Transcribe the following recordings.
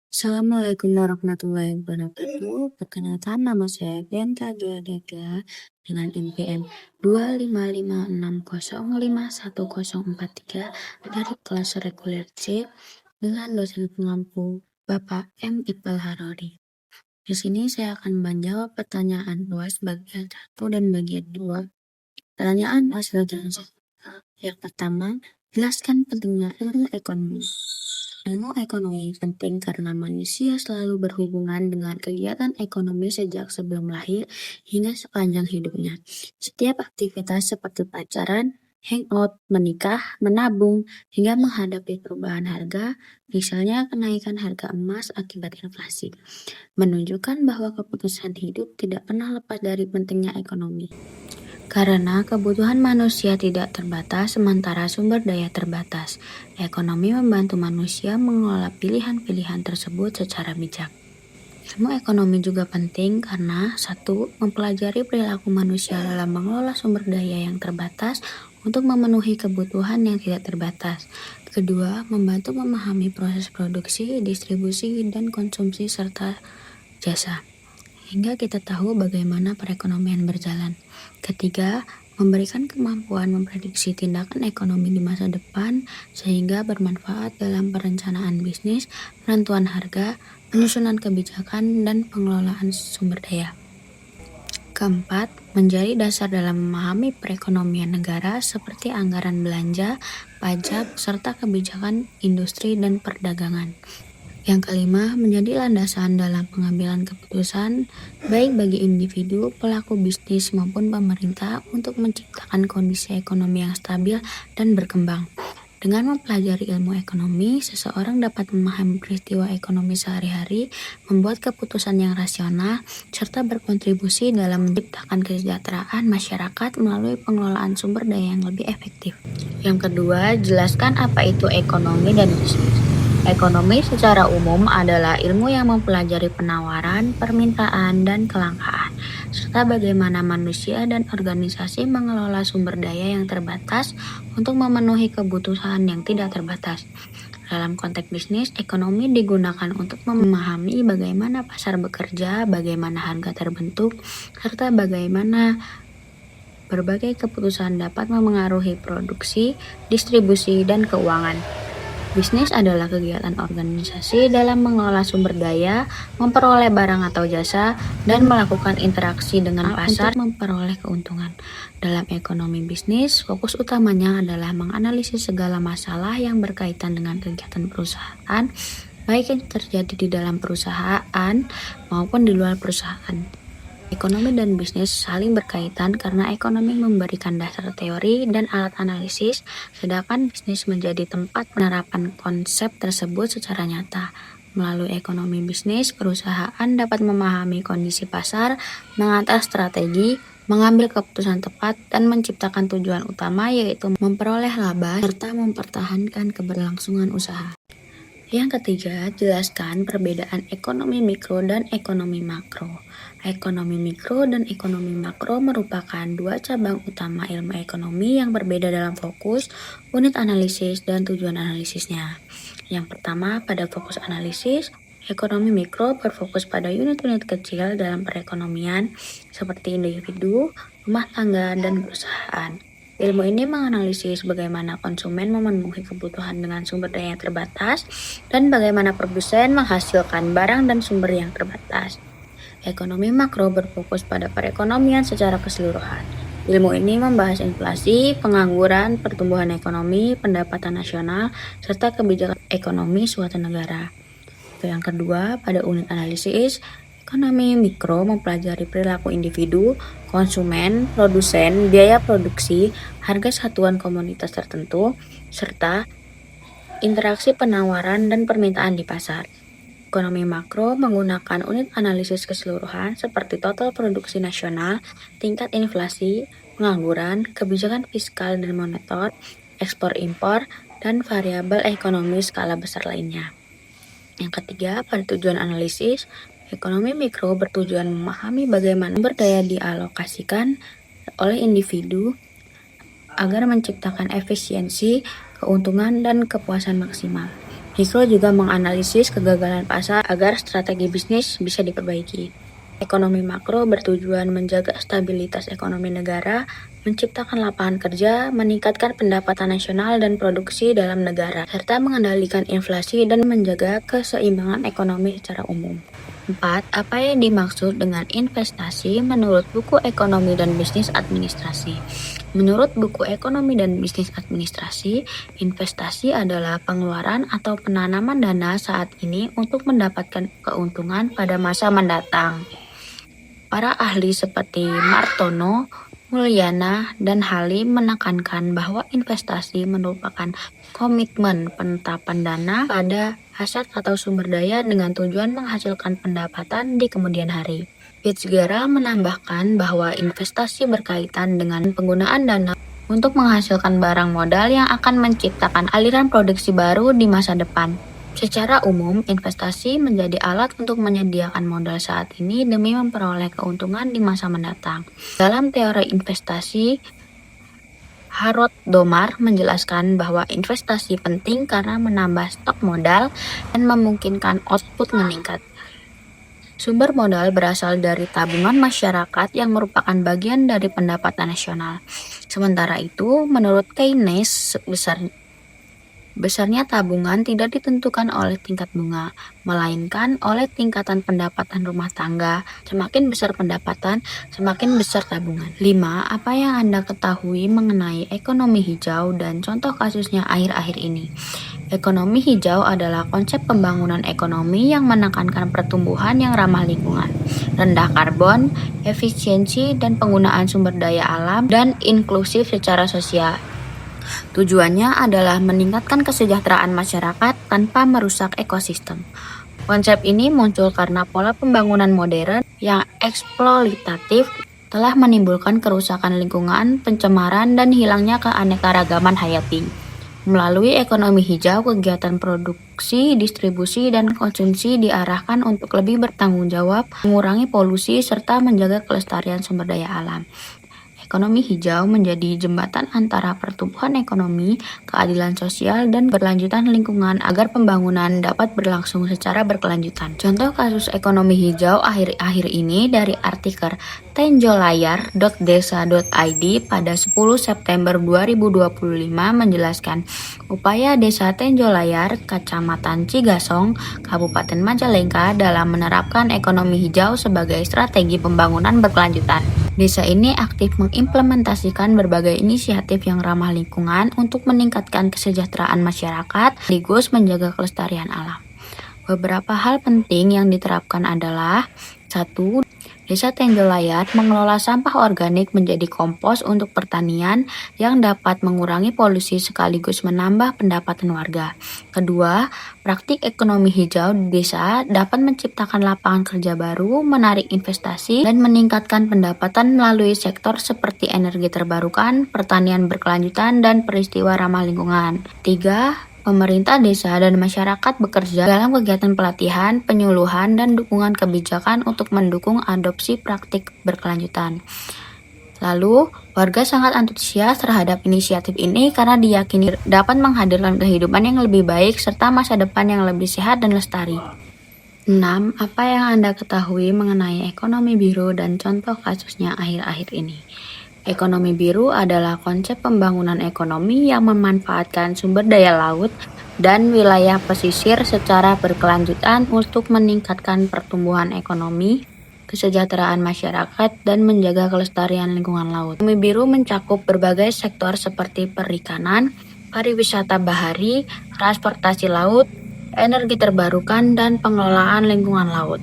Assalamualaikum warahmatullahi wabarakatuh. Perkenalkan nama saya Genta Dega dengan NPM 25560510043 dari kelas reguler C dengan dosen pengampu Bapak M. Iqbal Harori. Di sini saya akan menjawab pertanyaan luas bagian 1 dan bagian 2. Pertanyaan hasil yang pertama, jelaskan pentingnya ilmu ekonomi. Ilmu ekonomi penting karena manusia selalu berhubungan dengan kegiatan ekonomi sejak sebelum lahir hingga sepanjang hidupnya. Setiap aktivitas seperti pacaran, hangout, menikah, menabung, hingga menghadapi perubahan harga, misalnya kenaikan harga emas akibat inflasi, menunjukkan bahwa keputusan hidup tidak pernah lepas dari pentingnya ekonomi. Karena kebutuhan manusia tidak terbatas sementara sumber daya terbatas, ekonomi membantu manusia mengelola pilihan-pilihan tersebut secara bijak. Ilmu ekonomi juga penting karena 1. Mempelajari perilaku manusia dalam mengelola sumber daya yang terbatas untuk memenuhi kebutuhan yang tidak terbatas. Kedua, membantu memahami proses produksi, distribusi, dan konsumsi serta jasa, hingga kita tahu bagaimana perekonomian berjalan. Ketiga, memberikan kemampuan memprediksi tindakan ekonomi di masa depan sehingga bermanfaat dalam perencanaan bisnis, penentuan harga, penyusunan kebijakan, dan pengelolaan sumber daya. Keempat, menjadi dasar dalam memahami perekonomian negara seperti anggaran belanja, pajak, serta kebijakan industri dan perdagangan. Yang kelima, menjadi landasan dalam pengambilan keputusan baik bagi individu, pelaku bisnis maupun pemerintah untuk menciptakan kondisi ekonomi yang stabil dan berkembang. Dengan mempelajari ilmu ekonomi, seseorang dapat memahami peristiwa ekonomi sehari-hari, membuat keputusan yang rasional, serta berkontribusi dalam menciptakan kesejahteraan masyarakat melalui pengelolaan sumber daya yang lebih efektif. Yang kedua, jelaskan apa itu ekonomi dan bisnis. Ekonomi secara umum adalah ilmu yang mempelajari penawaran, permintaan, dan kelangkaan, serta bagaimana manusia dan organisasi mengelola sumber daya yang terbatas untuk memenuhi kebutuhan yang tidak terbatas. Dalam konteks bisnis, ekonomi digunakan untuk memahami bagaimana pasar bekerja, bagaimana harga terbentuk, serta bagaimana berbagai keputusan dapat memengaruhi produksi, distribusi, dan keuangan. Bisnis adalah kegiatan organisasi dalam mengelola sumber daya, memperoleh barang atau jasa, dan melakukan interaksi dengan pasar untuk memperoleh keuntungan. Dalam ekonomi bisnis, fokus utamanya adalah menganalisis segala masalah yang berkaitan dengan kegiatan perusahaan, baik yang terjadi di dalam perusahaan maupun di luar perusahaan. Ekonomi dan bisnis saling berkaitan karena ekonomi memberikan dasar teori dan alat analisis, sedangkan bisnis menjadi tempat penerapan konsep tersebut secara nyata. Melalui ekonomi bisnis, perusahaan dapat memahami kondisi pasar, mengatur strategi, mengambil keputusan tepat, dan menciptakan tujuan utama yaitu memperoleh laba serta mempertahankan keberlangsungan usaha. Yang ketiga, jelaskan perbedaan ekonomi mikro dan ekonomi makro. Ekonomi mikro dan ekonomi makro merupakan dua cabang utama ilmu ekonomi yang berbeda dalam fokus, unit analisis, dan tujuan analisisnya. Yang pertama, pada fokus analisis, ekonomi mikro berfokus pada unit-unit kecil dalam perekonomian seperti individu, rumah tangga, dan perusahaan. Ilmu ini menganalisis bagaimana konsumen memenuhi kebutuhan dengan sumber daya yang terbatas dan bagaimana produsen menghasilkan barang dan sumber yang terbatas. Ekonomi makro berfokus pada perekonomian secara keseluruhan. Ilmu ini membahas inflasi, pengangguran, pertumbuhan ekonomi, pendapatan nasional, serta kebijakan ekonomi suatu negara. Yang kedua, pada unit analisis, ekonomi mikro mempelajari perilaku individu, konsumen, produsen, biaya produksi, harga satuan komoditas tertentu, serta interaksi penawaran dan permintaan di pasar. Ekonomi makro menggunakan unit analisis keseluruhan seperti total produksi nasional, tingkat inflasi, pengangguran, kebijakan fiskal dan moneter, ekspor-impor, dan variabel ekonomi skala besar lainnya. Yang ketiga, pada tujuan analisis, ekonomi mikro bertujuan memahami bagaimana sumber daya dialokasikan oleh individu agar menciptakan efisiensi, keuntungan, dan kepuasan maksimal. Hikro juga menganalisis kegagalan pasar agar strategi bisnis bisa diperbaiki. Ekonomi makro bertujuan menjaga stabilitas ekonomi negara, menciptakan lapangan kerja, meningkatkan pendapatan nasional dan produksi dalam negara, serta mengendalikan inflasi dan menjaga keseimbangan ekonomi secara umum. 4. Apa yang dimaksud dengan investasi menurut buku Ekonomi dan Bisnis Administrasi? Menurut buku Ekonomi dan Bisnis Administrasi, investasi adalah pengeluaran atau penanaman dana saat ini untuk mendapatkan keuntungan pada masa mendatang. Para ahli seperti Martono, Mulyana, dan Halim menekankan bahwa investasi merupakan komitmen penetapan dana pada aset atau sumber daya dengan tujuan menghasilkan pendapatan di kemudian hari. Fitzgerald menambahkan bahwa investasi berkaitan dengan penggunaan dana untuk menghasilkan barang modal yang akan menciptakan aliran produksi baru di masa depan. Secara umum, investasi menjadi alat untuk menyediakan modal saat ini demi memperoleh keuntungan di masa mendatang. Dalam teori investasi, Harold Domar menjelaskan bahwa investasi penting karena menambah stok modal dan memungkinkan output meningkat. Sumber modal berasal dari tabungan masyarakat yang merupakan bagian dari pendapatan nasional. Sementara itu, menurut Keynes, besarnya tabungan tidak ditentukan oleh tingkat bunga, melainkan oleh tingkatan pendapatan rumah tangga. Semakin besar pendapatan, semakin besar tabungan. 5. Apa yang Anda ketahui mengenai ekonomi hijau dan contoh kasusnya akhir-akhir ini? Ekonomi hijau adalah konsep pembangunan ekonomi yang menekankan pertumbuhan yang ramah lingkungan, rendah karbon, efisiensi dan penggunaan sumber daya alam, dan inklusif secara sosial. Tujuannya adalah meningkatkan kesejahteraan masyarakat tanpa merusak ekosistem. Konsep ini muncul karena pola pembangunan modern yang eksploitatif telah menimbulkan kerusakan lingkungan, pencemaran, dan hilangnya keanekaragaman hayati. Melalui ekonomi hijau, kegiatan produksi, distribusi, dan konsumsi diarahkan untuk lebih bertanggung jawab, mengurangi polusi, serta menjaga kelestarian sumber daya alam. Ekonomi hijau menjadi jembatan antara pertumbuhan ekonomi, keadilan sosial, dan berlanjutan lingkungan agar pembangunan dapat berlangsung secara berkelanjutan. Contoh kasus ekonomi hijau akhir-akhir ini dari artikel tenjolayar.desa.id pada 10 September 2025 menjelaskan upaya Desa Tenjolayar, Kecamatan Cigasong, Kabupaten Majalengka dalam menerapkan ekonomi hijau sebagai strategi pembangunan berkelanjutan. Desa ini aktif mengimplementasikan berbagai inisiatif yang ramah lingkungan untuk meningkatkan kesejahteraan masyarakat, sekaligus menjaga kelestarian alam. Beberapa hal penting yang diterapkan adalah 1. Desa Tenjolayar mengelola sampah organik menjadi kompos untuk pertanian yang dapat mengurangi polusi sekaligus menambah pendapatan warga. Kedua, praktik ekonomi hijau di desa dapat menciptakan lapangan kerja baru, menarik investasi, dan meningkatkan pendapatan melalui sektor seperti energi terbarukan, pertanian berkelanjutan, dan peristiwa ramah lingkungan. 3. Pemerintah desa dan masyarakat bekerja dalam kegiatan pelatihan, penyuluhan, dan dukungan kebijakan untuk mendukung adopsi praktik berkelanjutan. Lalu, warga sangat antusias terhadap inisiatif ini karena diyakini dapat menghadirkan kehidupan yang lebih baik serta masa depan yang lebih sehat dan lestari. 6. Apa yang Anda ketahui mengenai ekonomi biru dan contoh kasusnya akhir-akhir ini? Ekonomi biru adalah konsep pembangunan ekonomi yang memanfaatkan sumber daya laut dan wilayah pesisir secara berkelanjutan untuk meningkatkan pertumbuhan ekonomi, kesejahteraan masyarakat, dan menjaga kelestarian lingkungan laut. Ekonomi biru mencakup berbagai sektor seperti perikanan, pariwisata bahari, transportasi laut, energi terbarukan, dan pengelolaan lingkungan laut.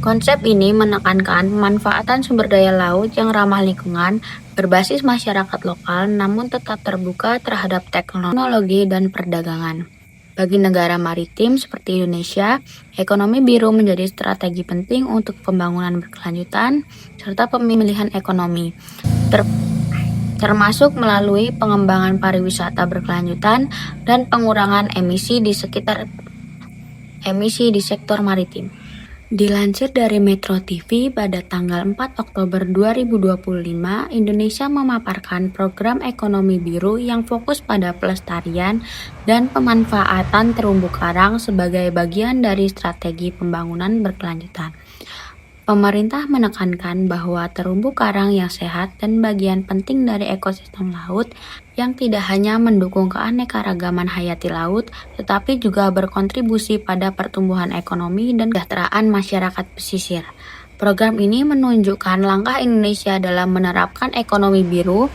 Konsep ini menekankan pemanfaatan sumber daya laut yang ramah lingkungan, berbasis masyarakat lokal, namun tetap terbuka terhadap teknologi dan perdagangan. Bagi negara maritim seperti Indonesia, ekonomi biru menjadi strategi penting untuk pembangunan berkelanjutan serta pemilihan ekonomi, termasuk melalui pengembangan pariwisata berkelanjutan dan pengurangan emisi di sektor maritim. Dilansir dari Metro TV pada tanggal 4 Oktober 2025, Indonesia memaparkan program ekonomi biru yang fokus pada pelestarian dan pemanfaatan terumbu karang sebagai bagian dari strategi pembangunan berkelanjutan. Pemerintah menekankan bahwa terumbu karang yang sehat dan bagian penting dari ekosistem laut yang tidak hanya mendukung keanekaragaman hayati laut, tetapi juga berkontribusi pada pertumbuhan ekonomi dan kesejahteraan masyarakat pesisir. Program ini menunjukkan langkah Indonesia dalam menerapkan ekonomi biru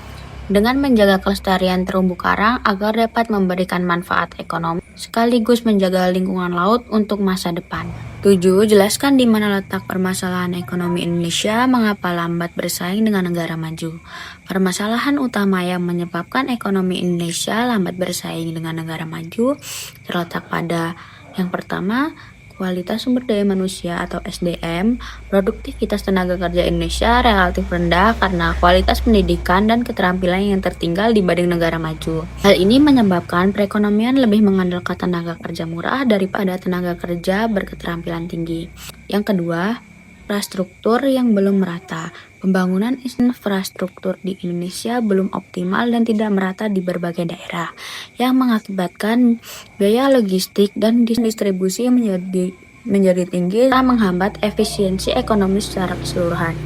dengan menjaga kelestarian terumbu karang agar dapat memberikan manfaat ekonomi sekaligus menjaga lingkungan laut untuk masa depan. 7. Jelaskan di mana letak permasalahan ekonomi Indonesia, mengapa lambat bersaing dengan negara maju. Permasalahan utama yang menyebabkan ekonomi Indonesia lambat bersaing dengan negara maju terletak pada yang pertama, kualitas sumber daya manusia atau SDM. Produktivitas tenaga kerja Indonesia relatif rendah karena kualitas pendidikan dan keterampilan yang tertinggal dibanding negara maju. Hal ini menyebabkan perekonomian lebih mengandalkan tenaga kerja murah daripada tenaga kerja berketerampilan tinggi. Yang kedua, infrastruktur yang belum merata. Pembangunan infrastruktur di Indonesia belum optimal dan tidak merata di berbagai daerah, yang mengakibatkan biaya logistik dan distribusi menjadi tinggi serta menghambat efisiensi ekonomi secara keseluruhan.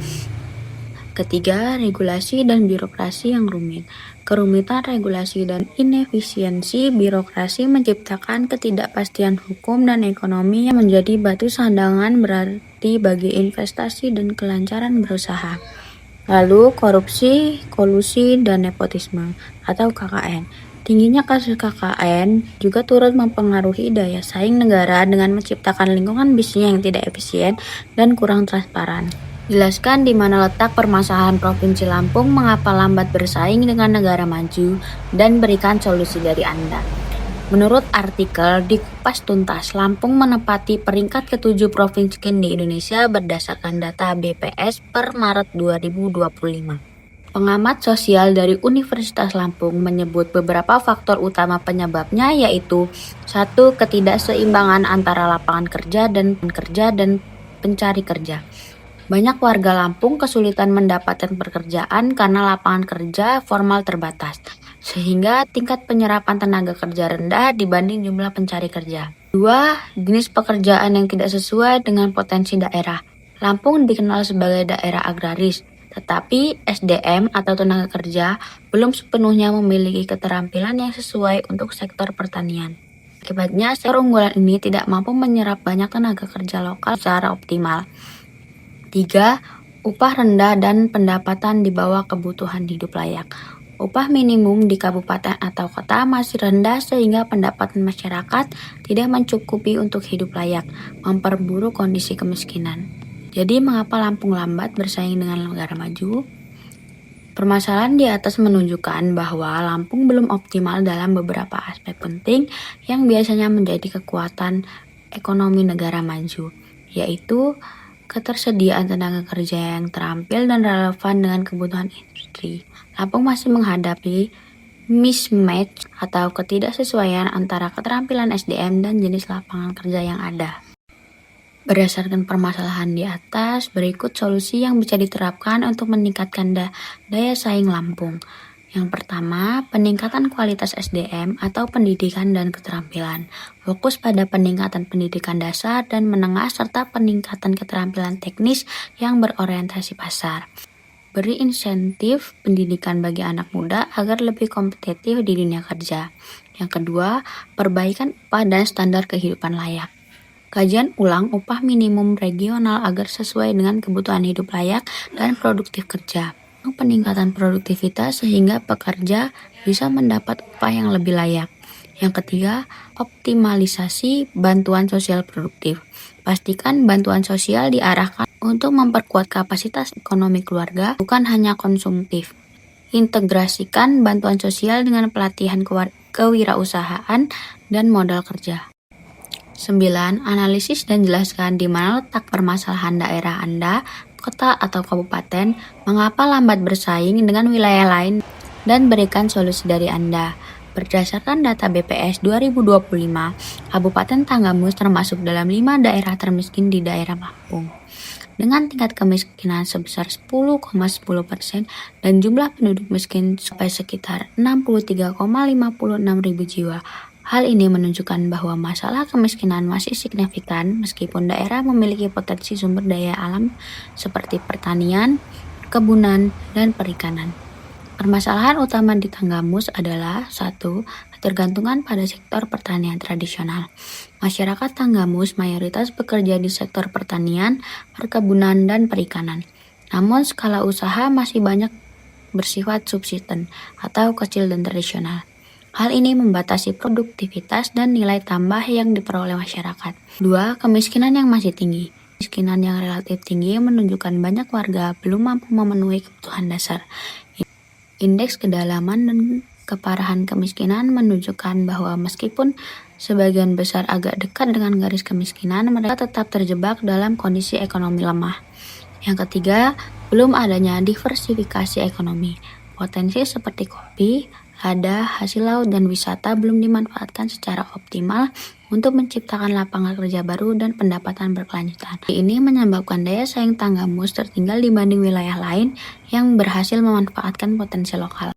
Ketiga, regulasi dan birokrasi yang rumit. Kerumitan regulasi dan inefisiensi birokrasi menciptakan ketidakpastian hukum dan ekonomi yang menjadi batu sandangan berarti bagi investasi dan kelancaran berusaha. Lalu, korupsi, kolusi, dan nepotisme atau KKN. Tingginya kasus KKN juga turut mempengaruhi daya saing negara dengan menciptakan lingkungan bisnis yang tidak efisien dan kurang transparan. Jelaskan di mana letak permasalahan Provinsi Lampung, mengapa lambat bersaing dengan negara maju, dan berikan solusi dari Anda. Menurut artikel di Kupas Tuntas, Lampung menempati peringkat ke-7 provinsi di Indonesia berdasarkan data BPS per Maret 2025. Pengamat sosial dari Universitas Lampung menyebut beberapa faktor utama penyebabnya, yaitu 1. Ketidakseimbangan antara lapangan kerja dan pencari kerja. Banyak warga Lampung kesulitan mendapatkan pekerjaan karena lapangan kerja formal terbatas, sehingga tingkat penyerapan tenaga kerja rendah dibanding jumlah pencari kerja. 2. Jenis pekerjaan yang tidak sesuai dengan potensi daerah. Lampung dikenal sebagai daerah agraris, tetapi SDM atau tenaga kerja belum sepenuhnya memiliki keterampilan yang sesuai untuk sektor pertanian. Akibatnya, sektor unggulan ini tidak mampu menyerap banyak tenaga kerja lokal secara optimal. 3. Upah rendah dan pendapatan di bawah kebutuhan hidup layak. Upah minimum di kabupaten atau kota masih rendah sehingga pendapatan masyarakat tidak mencukupi untuk hidup layak, memperburuk kondisi kemiskinan. Jadi, mengapa Lampung lambat bersaing dengan negara maju? Permasalahan di atas menunjukkan bahwa Lampung belum optimal dalam beberapa aspek penting yang biasanya menjadi kekuatan ekonomi negara maju, yaitu ketersediaan tenaga kerja yang terampil dan relevan dengan kebutuhan industri. Lampung masih menghadapi mismatch atau ketidaksesuaian antara keterampilan SDM dan jenis lapangan kerja yang ada. Berdasarkan permasalahan di atas, berikut solusi yang bisa diterapkan untuk meningkatkan daya saing Lampung. Yang pertama, peningkatan kualitas SDM atau pendidikan dan keterampilan. Fokus pada peningkatan pendidikan dasar dan menengah serta peningkatan keterampilan teknis yang berorientasi pasar. Beri insentif pendidikan bagi anak muda agar lebih kompetitif di dunia kerja. Yang kedua, perbaikan upah dan standar kehidupan layak. Kajian ulang upah minimum regional agar sesuai dengan kebutuhan hidup layak dan produktif kerja. Peningkatan produktivitas sehingga pekerja bisa mendapat upah yang lebih layak. Yang ketiga, optimalisasi bantuan sosial produktif. Pastikan bantuan sosial diarahkan untuk memperkuat kapasitas ekonomi keluarga, bukan hanya konsumtif. Integrasikan bantuan sosial dengan pelatihan kewirausahaan dan modal kerja. 9. Analisis dan jelaskan di mana letak permasalahan daerah Anda, kota atau kabupaten, mengapa lambat bersaing dengan wilayah lain, dan berikan solusi dari Anda. Berdasarkan data BPS 2025, Kabupaten Tanggamus termasuk dalam 5 daerah termiskin di daerah Lampung, dengan tingkat kemiskinan sebesar 10,10% dan jumlah penduduk miskin sampai sekitar 63,56 ribu jiwa. Hal ini menunjukkan bahwa masalah kemiskinan masih signifikan meskipun daerah memiliki potensi sumber daya alam seperti pertanian, perkebunan, dan perikanan. Permasalahan utama di Tanggamus adalah satu, ketergantungan pada sektor pertanian tradisional. Masyarakat Tanggamus mayoritas bekerja di sektor pertanian, perkebunan, dan perikanan. Namun skala usaha masih banyak bersifat subsisten atau kecil dan tradisional. Hal ini membatasi produktivitas dan nilai tambah yang diperoleh masyarakat. Dua, kemiskinan yang masih tinggi. Kemiskinan yang relatif tinggi menunjukkan banyak warga belum mampu memenuhi kebutuhan dasar. Indeks kedalaman dan keparahan kemiskinan menunjukkan bahwa meskipun sebagian besar agak dekat dengan garis kemiskinan, mereka tetap terjebak dalam kondisi ekonomi lemah. Yang ketiga, belum adanya diversifikasi ekonomi. Potensi seperti kopi, lada, hasil laut, dan wisata belum dimanfaatkan secara optimal untuk menciptakan lapangan kerja baru dan pendapatan berkelanjutan. Ini menyebabkan daya saing Tanggamus tertinggal dibanding wilayah lain yang berhasil memanfaatkan potensi lokal.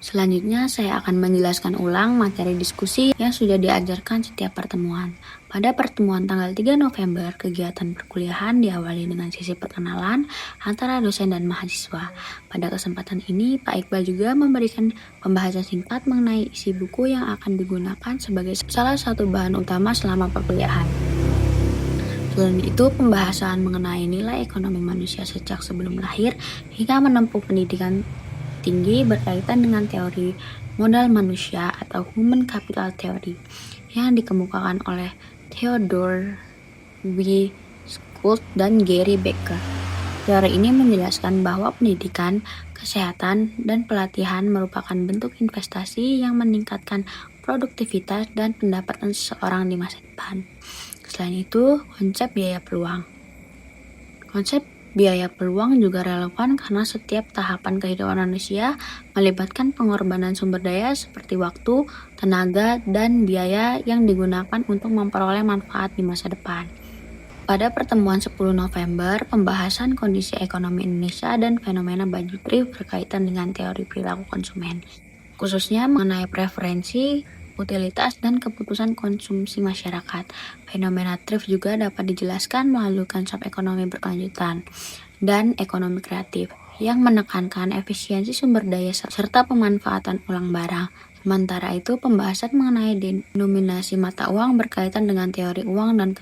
Selanjutnya, saya akan menjelaskan ulang materi diskusi yang sudah diajarkan setiap pertemuan. Pada pertemuan tanggal 3 November, kegiatan perkuliahan diawali dengan sesi perkenalan antara dosen dan mahasiswa. Pada kesempatan ini, Pak Iqbal juga memberikan pembahasan singkat mengenai isi buku yang akan digunakan sebagai salah satu bahan utama selama perkuliahan. Selain itu, pembahasan mengenai nilai ekonomi manusia sejak sebelum lahir hingga menempuh pendidikan tinggi berkaitan dengan teori modal manusia atau human capital theory yang dikemukakan oleh Theodore W. Schultz dan Gary Becker. Teori ini menjelaskan bahwa pendidikan, kesehatan, dan pelatihan merupakan bentuk investasi yang meningkatkan produktivitas dan pendapatan seseorang di masa depan. Selain itu, konsep biaya peluang. Konsep biaya peluang juga relevan karena setiap tahapan kehidupan manusia melibatkan pengorbanan sumber daya seperti waktu, tenaga, dan biaya yang digunakan untuk memperoleh manfaat di masa depan. Pada pertemuan 10 November, pembahasan kondisi ekonomi Indonesia dan fenomena baju thrift berkaitan dengan teori perilaku konsumen, khususnya mengenai preferensi, utilitas, dan keputusan konsumsi masyarakat. Fenomena thrift juga dapat dijelaskan melalui konsep ekonomi berkelanjutan dan ekonomi kreatif yang menekankan efisiensi sumber daya serta pemanfaatan ulang barang. Sementara itu, pembahasan mengenai denominasi mata uang berkaitan dengan teori uang dan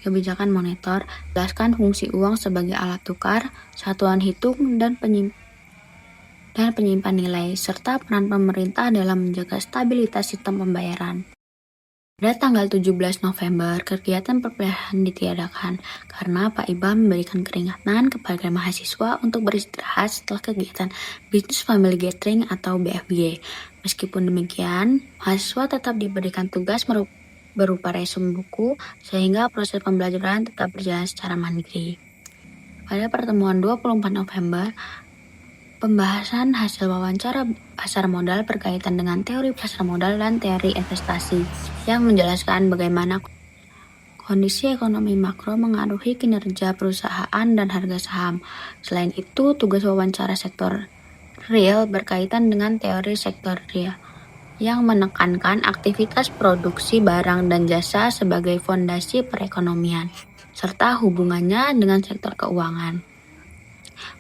kebijakan moneter, jelaskan fungsi uang sebagai alat tukar, satuan hitung, dan penyimpan nilai, serta peran pemerintah dalam menjaga stabilitas sistem pembayaran. Pada tanggal 17 November, kegiatan perkuliahan ditiadakan karena Pak Iqbal memberikan keringanan kepada mahasiswa untuk beristirahat setelah kegiatan Business Family Gathering atau BFG. Meskipun demikian, mahasiswa tetap diberikan tugas berupa resume buku sehingga proses pembelajaran tetap berjalan secara mandiri. Pada pertemuan 24 November, pembahasan hasil wawancara pasar modal berkaitan dengan teori pasar modal dan teori investasi yang menjelaskan bagaimana kondisi ekonomi makro mengaruhi kinerja perusahaan dan harga saham. Selain itu, tugas wawancara sektor real berkaitan dengan teori sektor real yang menekankan aktivitas produksi barang dan jasa sebagai fondasi perekonomian, serta hubungannya dengan sektor keuangan.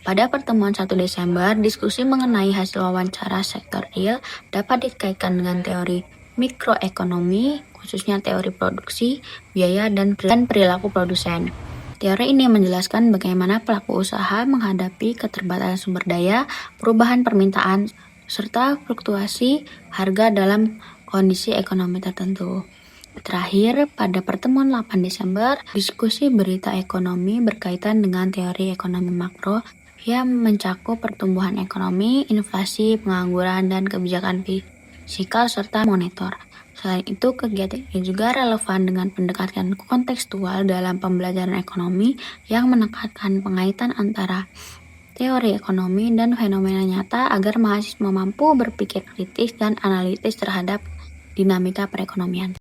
Pada pertemuan 1 Desember, diskusi mengenai hasil wawancara sektor real dapat dikaitkan dengan teori mikroekonomi, khususnya teori produksi, biaya, dan perilaku produsen. Teori ini menjelaskan bagaimana pelaku usaha menghadapi keterbatasan sumber daya, perubahan permintaan, serta fluktuasi harga dalam kondisi ekonomi tertentu. Terakhir, pada pertemuan 8 Desember, diskusi berita ekonomi berkaitan dengan teori ekonomi makro yang mencakup pertumbuhan ekonomi, inflasi, pengangguran, dan kebijakan fiskal serta moneter. Selain itu, kegiatan ini juga relevan dengan pendekatan kontekstual dalam pembelajaran ekonomi yang menekankan pengaitan antara teori ekonomi, dan fenomena nyata agar mahasiswa mampu berpikir kritis dan analitis terhadap dinamika perekonomian.